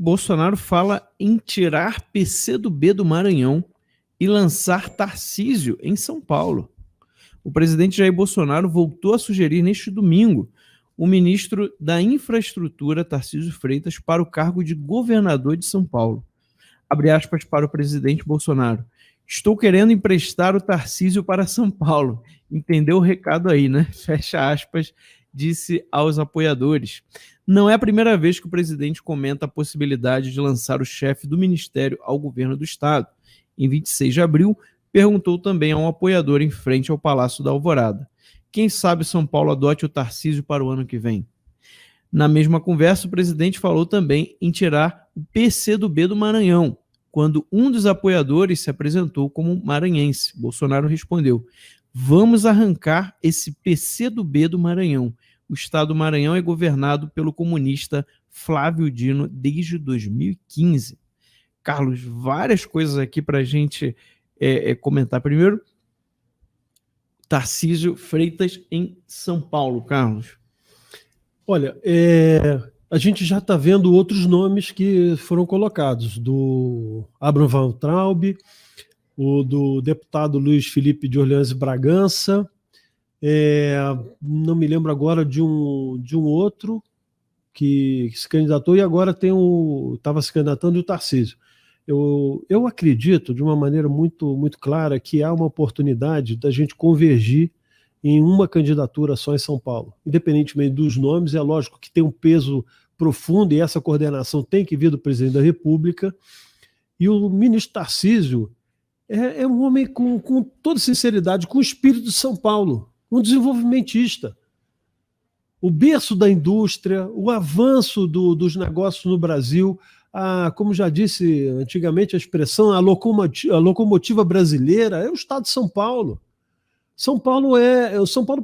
Bolsonaro fala em tirar PCdoB do Maranhão e lançar Tarcísio em São Paulo. O presidente Jair Bolsonaro voltou a sugerir neste domingo o ministro da Infraestrutura, Tarcísio Freitas, para o cargo de governador de São Paulo. Abre aspas para o presidente Bolsonaro. Estou querendo emprestar o Tarcísio para São Paulo. Entendeu o recado aí, né? Fecha aspas, disse aos apoiadores. Não é a primeira vez que o presidente comenta a possibilidade de lançar o chefe do ministério ao governo do estado. Em 26 de abril, perguntou também a um apoiador em frente ao Palácio da Alvorada. Quem sabe São Paulo adote o Tarcísio para o ano que vem? Na mesma conversa, o presidente falou também em tirar o PCdoB do Maranhão, quando um dos apoiadores se apresentou como maranhense. Bolsonaro respondeu: vamos arrancar esse PCdoB do Maranhão. O estado do Maranhão é governado pelo comunista Flávio Dino desde 2015. Carlos, várias coisas aqui para a gente comentar. Primeiro, Tarcísio Freitas em São Paulo, Carlos. Olha, a gente já está vendo outros nomes que foram colocados, do Abraham Weintraub, o do deputado Luiz Felipe de Orleans e Bragança, não me lembro agora de um outro que se candidatou, e agora estava se candidatando o Tarcísio. Eu acredito, de uma maneira muito, muito clara, que há uma oportunidade da gente convergir em uma candidatura só em São Paulo. Independentemente dos nomes, é lógico que tem um peso profundo e essa coordenação tem que vir do presidente da República. E o ministro Tarcísio é um homem com toda sinceridade, com o espírito de São Paulo, um desenvolvimentista. O berço da indústria, o avanço dos negócios no Brasil, como já disse antigamente a expressão, a locomotiva brasileira é o estado de São Paulo. São Paulo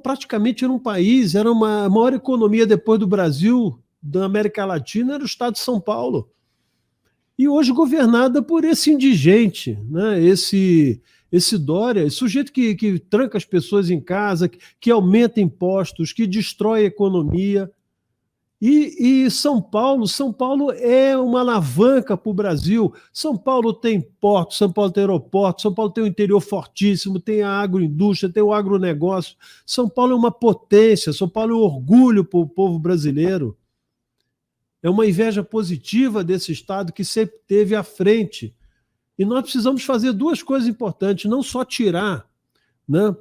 praticamente era um país, era uma maior economia depois do Brasil, da América Latina, era o estado de São Paulo. E hoje governada por esse indigente, né? Esse Dória, esse sujeito que tranca as pessoas em casa, que aumenta impostos, que destrói a economia. E São Paulo é uma alavanca para o Brasil. São Paulo tem porto, São Paulo tem aeroporto, São Paulo tem um interior fortíssimo, tem a agroindústria, tem o agronegócio. São Paulo é uma potência, São Paulo é um orgulho para o povo brasileiro. É uma inveja positiva desse estado que sempre teve à frente. E nós precisamos fazer duas coisas importantes, não só tirar, né,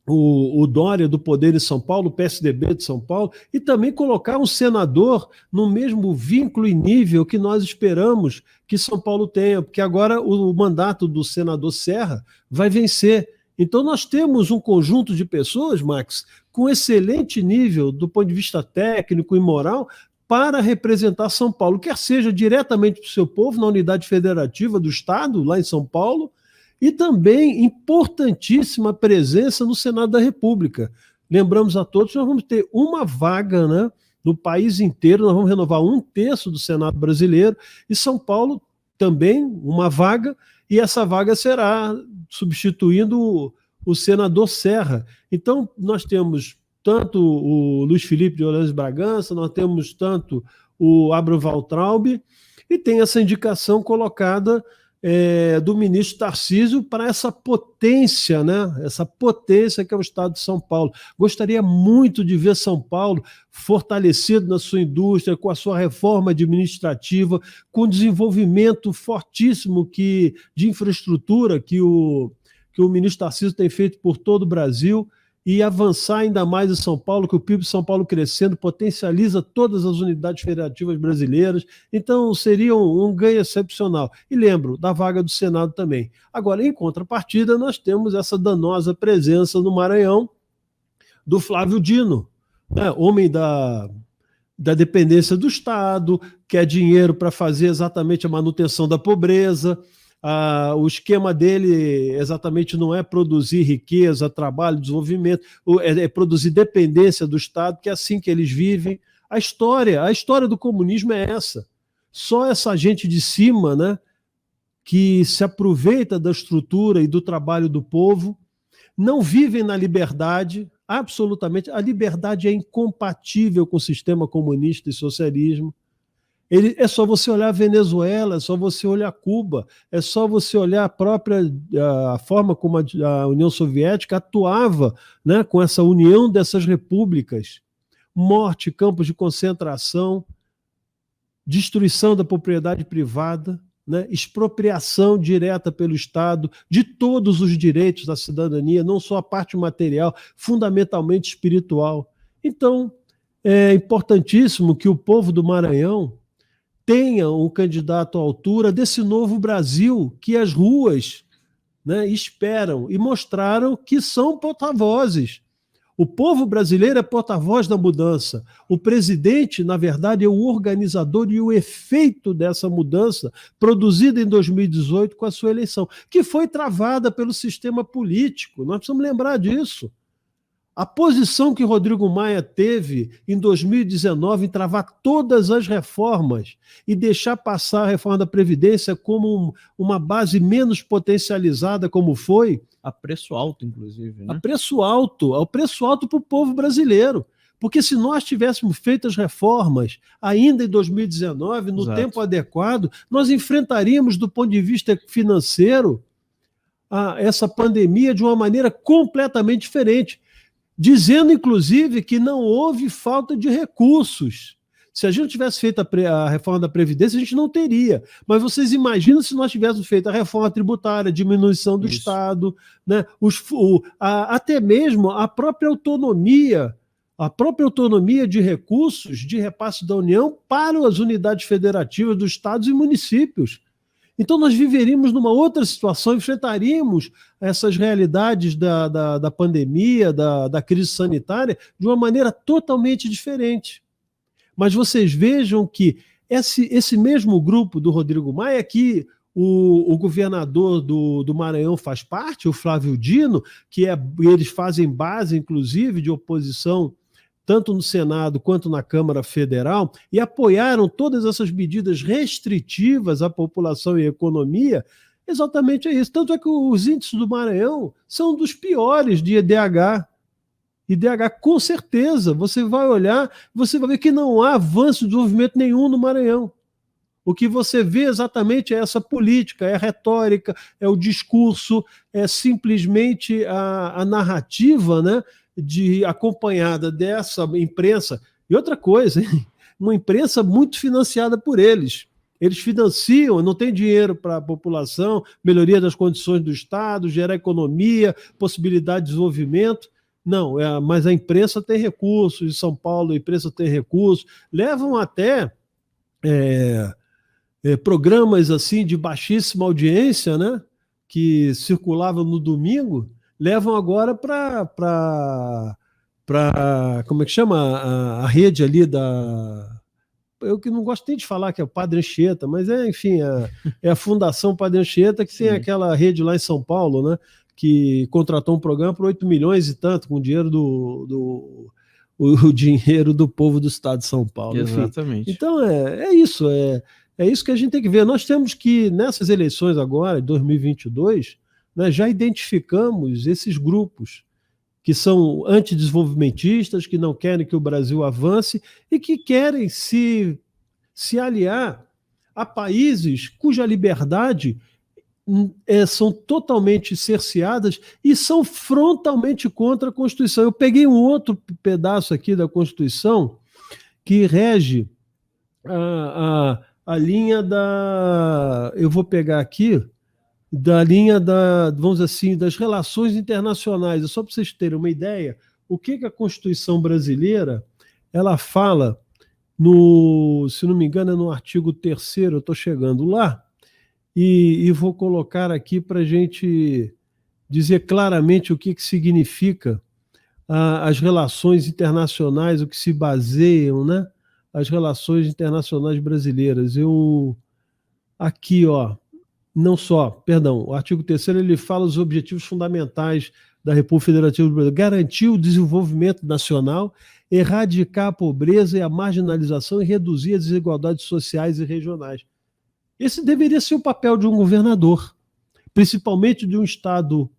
o Dória do poder em São Paulo, o PSDB de São Paulo, e também colocar um senador no mesmo vínculo e nível que nós esperamos que São Paulo tenha, porque agora o mandato do senador Serra vai vencer. Então nós temos um conjunto de pessoas, Max, com excelente nível do ponto de vista técnico e moral para representar São Paulo, quer seja diretamente para o seu povo, na unidade federativa do Estado, lá em São Paulo, e também importantíssima presença no Senado da República. Lembramos a todos, nós vamos ter uma vaga, né, no país inteiro, nós vamos renovar 1/3 do Senado brasileiro, e São Paulo também uma vaga, e essa vaga será substituindo o senador Serra. Então, nós temos tanto o Luiz Felipe de Orleans e Bragança, nós temos tanto o Abraham Weintraub, e tem essa indicação colocada do ministro Tarcísio para essa potência, né? Essa potência que é o estado de São Paulo. Gostaria muito de ver São Paulo fortalecido na sua indústria, com a sua reforma administrativa, com o desenvolvimento fortíssimo de infraestrutura que o ministro Tarcísio tem feito por todo o Brasil, e avançar ainda mais em São Paulo, que o PIB de São Paulo crescendo potencializa todas as unidades federativas brasileiras. Então seria um ganho excepcional. E lembro da vaga do Senado também. Agora, em contrapartida, nós temos essa danosa presença no Maranhão do Flávio Dino, né? Homem da dependência do Estado, quer dinheiro para fazer exatamente a manutenção da pobreza. O esquema dele exatamente não é produzir riqueza, trabalho, desenvolvimento, é produzir dependência do Estado, que é assim que eles vivem. A história do comunismo é essa. Só essa gente de cima, né, que se aproveita da estrutura e do trabalho do povo, não vivem na liberdade, absolutamente. A liberdade é incompatível com o sistema comunista e socialismo. É só você olhar a Venezuela, é só você olhar Cuba, é só você olhar a forma como a União Soviética atuava, né, com essa união dessas repúblicas. Morte, campos de concentração, destruição da propriedade privada, né, expropriação direta pelo Estado de todos os direitos da cidadania, não só a parte material, fundamentalmente espiritual. Então, é importantíssimo que o povo do Maranhão tenha um candidato à altura desse novo Brasil que as ruas, né, esperam e mostraram que são porta-vozes. O povo brasileiro é porta-voz da mudança. O presidente, na verdade, é o organizador e o efeito dessa mudança produzida em 2018 com a sua eleição, que foi travada pelo sistema político. Nós precisamos lembrar disso. A posição que Rodrigo Maia teve em 2019 em travar todas as reformas e deixar passar a reforma da Previdência como uma base menos potencializada, como foi. A preço alto, inclusive. Né? A preço alto, ao preço alto para o povo brasileiro. Porque se nós tivéssemos feito as reformas ainda em 2019, no Exato. tempo adequado, nós enfrentaríamos, do ponto de vista financeiro, essa pandemia de uma maneira completamente diferente. Dizendo, inclusive, que não houve falta de recursos. Se a gente tivesse feito a reforma da Previdência, a gente não teria. Mas vocês imaginam se nós tivéssemos feito a reforma tributária, a diminuição do Estado, né? Até mesmo a própria autonomia de recursos de repasse da União para as unidades federativas dos estados e municípios. Então nós viveríamos numa outra situação, enfrentaríamos essas realidades da pandemia, da crise sanitária, de uma maneira totalmente diferente. Mas vocês vejam que esse mesmo grupo do Rodrigo Maia, que o governador do Maranhão faz parte, o Flávio Dino, eles fazem base, inclusive, de oposição tanto no Senado quanto na Câmara Federal, e apoiaram todas essas medidas restritivas à população e à economia, exatamente é isso. Tanto é que os índices do Maranhão são dos piores de IDH. IDH, com certeza, você vai olhar, você vai ver que não há avanço de desenvolvimento nenhum no Maranhão. O que você vê exatamente é essa política, é a retórica, é o discurso, é simplesmente a narrativa, né, acompanhada dessa imprensa. E outra coisa, hein? Uma imprensa muito financiada por eles. Eles financiam, não tem dinheiro para a população, melhoria das condições do Estado, gerar economia, possibilidade de desenvolvimento. Não, mas a imprensa tem recursos, em São Paulo a imprensa tem recursos, levam até programas assim de baixíssima audiência, né, que circulavam no domingo, levam agora para como é que chama? A rede ali eu que não gosto nem de falar que é o Padre Anchieta, mas enfim, é a Fundação Padre Anchieta, que tem aquela rede lá em São Paulo, né, que contratou um programa por 8 milhões e tanto, com dinheiro o dinheiro do povo do estado de São Paulo. Exatamente. Enfim. Então é isso, é isso que a gente tem que ver. Nós temos que, nessas eleições agora, de 2022, nós já identificamos esses grupos que são antidesenvolvimentistas, que não querem que o Brasil avance e que querem se aliar a países cuja liberdade são totalmente cerceadas e são frontalmente contra a Constituição. Eu peguei um outro pedaço aqui da Constituição que rege a linha eu vou pegar aqui, da linha vamos dizer assim, das relações internacionais. Só para vocês terem uma ideia, o que a Constituição brasileira ela fala, se não me engano, é no artigo 3º, eu estou chegando lá, e vou colocar aqui para a gente dizer claramente o que significa as relações internacionais, o que se baseiam, né, as relações internacionais brasileiras. Aqui, não só, perdão, o artigo 3º ele fala os objetivos fundamentais da República Federativa do Brasil: garantir o desenvolvimento nacional, erradicar a pobreza e a marginalização e reduzir as desigualdades sociais e regionais. Esse deveria ser o papel de um governador, principalmente de um estado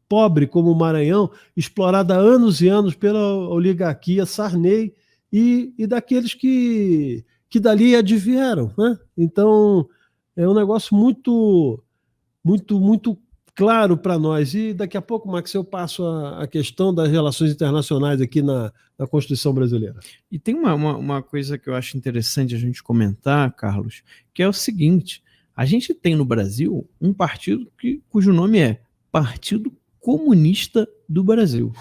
pobre como o Maranhão, explorado há anos e anos pela oligarquia Sarney e daqueles que que dali advieram, né? Então, é um negócio muito, muito, muito claro para nós. E daqui a pouco, Max, eu passo a questão das relações internacionais aqui na Constituição brasileira. E tem uma coisa que eu acho interessante a gente comentar, Carlos, que é o seguinte: a gente tem no Brasil um partido cujo nome é Partido Comunista do Brasil.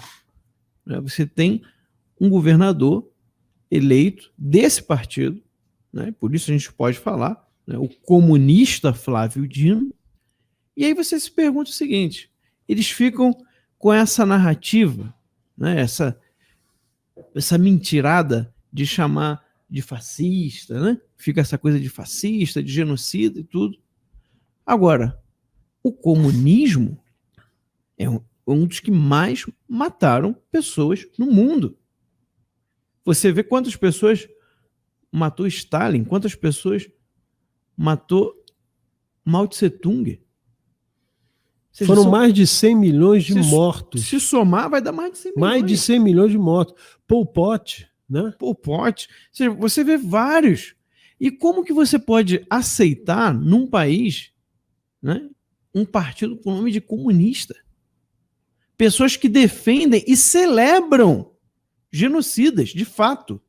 Você tem um governador eleito desse partido, né? Por isso a gente pode falar, né, o comunista Flávio Dino. E aí você se pergunta o seguinte: eles ficam com essa narrativa, né, essa mentirada de chamar de fascista, né? Fica essa coisa de fascista, de genocida e tudo. Agora, o comunismo é um dos que mais mataram pessoas no mundo. Você vê quantas pessoas matou Stalin, quantas pessoas matou Mao Tse-tung. Foram mais de 100 milhões de mortos. Se somar, vai dar mais de 100 milhões. Mais de 100 milhões de mortos. Pol Pot, né? Pol Pot. Ou seja, você vê vários. E como que você pode aceitar num país, né, um partido com o nome de comunista? Pessoas que defendem e celebram genocidas, de fato.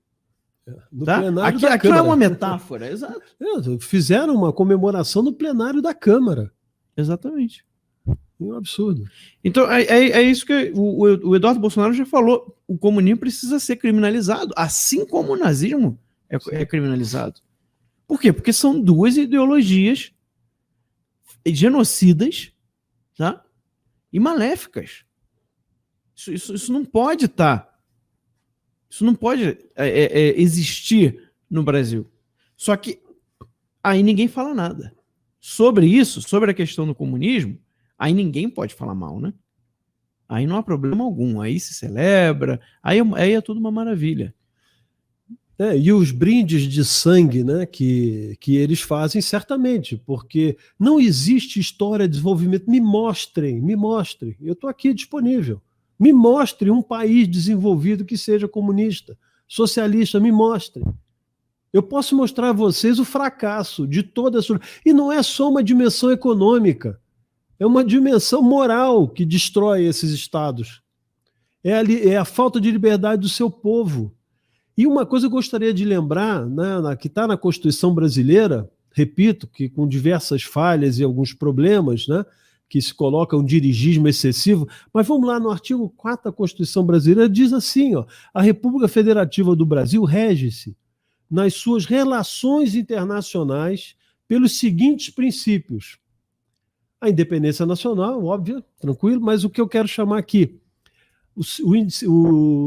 No tá? plenário Aqui, da aquilo Câmara. É uma metáfora, exato. Fizeram uma comemoração no plenário da Câmara. Exatamente. Um absurdo. Então, é isso que o Eduardo Bolsonaro já falou. O comunismo precisa ser criminalizado, assim como o nazismo é criminalizado. Por quê? Porque são duas ideologias genocidas, tá? E maléficas. Isso não pode estar. Isso não pode existir no Brasil. Só que aí ninguém fala nada. Sobre isso, sobre a questão do comunismo, aí ninguém pode falar mal, né? Aí não há problema algum. Aí se celebra, aí é tudo uma maravilha. E os brindes de sangue, né, que eles fazem, certamente, porque não existe história de desenvolvimento. Me mostrem. Eu estou aqui disponível. Me mostre um país desenvolvido que seja comunista, socialista, me mostre. Eu posso mostrar a vocês o fracasso de toda a... E não é só uma dimensão econômica, é uma dimensão moral que destrói esses estados. É a falta de liberdade do seu povo. E uma coisa eu gostaria de lembrar, né, que está na Constituição brasileira, repito, que com diversas falhas e alguns problemas, né, que se coloca um dirigismo excessivo, mas vamos lá, no artigo 4 da Constituição brasileira, diz assim, ó: a República Federativa do Brasil rege-se nas suas relações internacionais pelos seguintes princípios. A independência nacional, óbvio, tranquilo, mas o que eu quero chamar aqui, o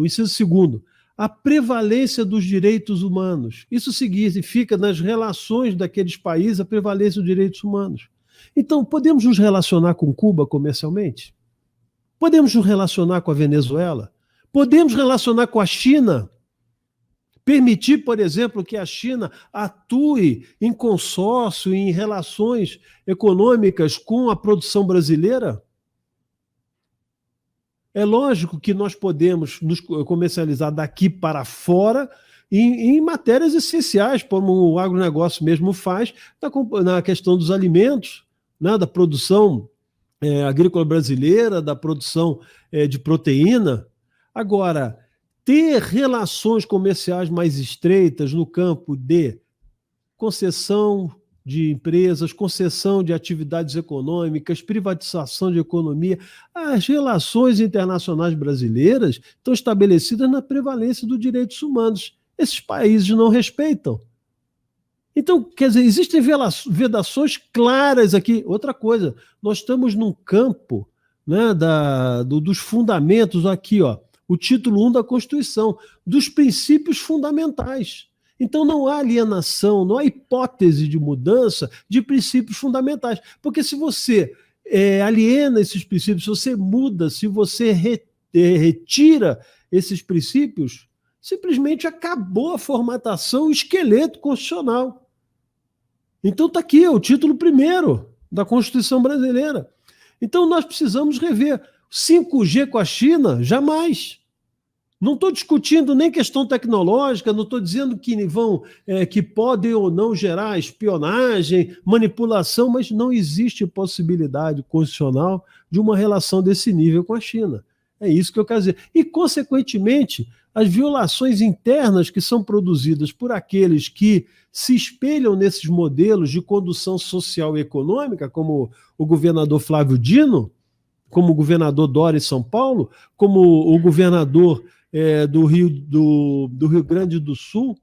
inciso segundo, a prevalência dos direitos humanos. Isso significa, nas relações daqueles países, a prevalência dos direitos humanos. Então, podemos nos relacionar com Cuba comercialmente? Podemos nos relacionar com a Venezuela? Podemos relacionar com a China? Permitir, por exemplo, que a China atue em consórcio, em relações econômicas com a produção brasileira? É lógico que nós podemos nos comercializar daqui para fora em matérias essenciais, como o agronegócio mesmo faz, na questão dos alimentos, né, da produção agrícola brasileira, da produção de proteína. Agora, ter relações comerciais mais estreitas no campo de concessão de empresas, concessão de atividades econômicas, privatização de economia, as relações internacionais brasileiras estão estabelecidas na prevalência dos direitos humanos. Esses países não respeitam. Então, quer dizer, existem vedações claras aqui. Outra coisa, nós estamos num campo, né, dos fundamentos aqui, ó, o título 1 da Constituição, dos princípios fundamentais. Então não há alienação, não há hipótese de mudança de princípios fundamentais. Porque se você aliena esses princípios, se você muda, se você retira esses princípios, simplesmente acabou a formatação, o esqueleto constitucional. Então está aqui, o título 1º da Constituição brasileira. Então nós precisamos rever. 5G com a China? Jamais. Não estou discutindo nem questão tecnológica, não estou dizendo que que podem ou não gerar espionagem, manipulação, mas não existe possibilidade constitucional de uma relação desse nível com a China. É isso que eu quero dizer. E, consequentemente, as violações internas que são produzidas por aqueles que se espelham nesses modelos de condução social e econômica, como o governador Flávio Dino, como o governador Dória em São Paulo, como o governador do Rio Grande do Sul,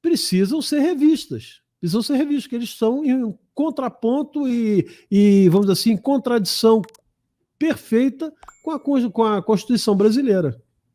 precisam ser revistas. Precisam ser revistas, porque eles são em contraponto e, vamos dizer assim, em contradição perfeita com a Constituição brasileira.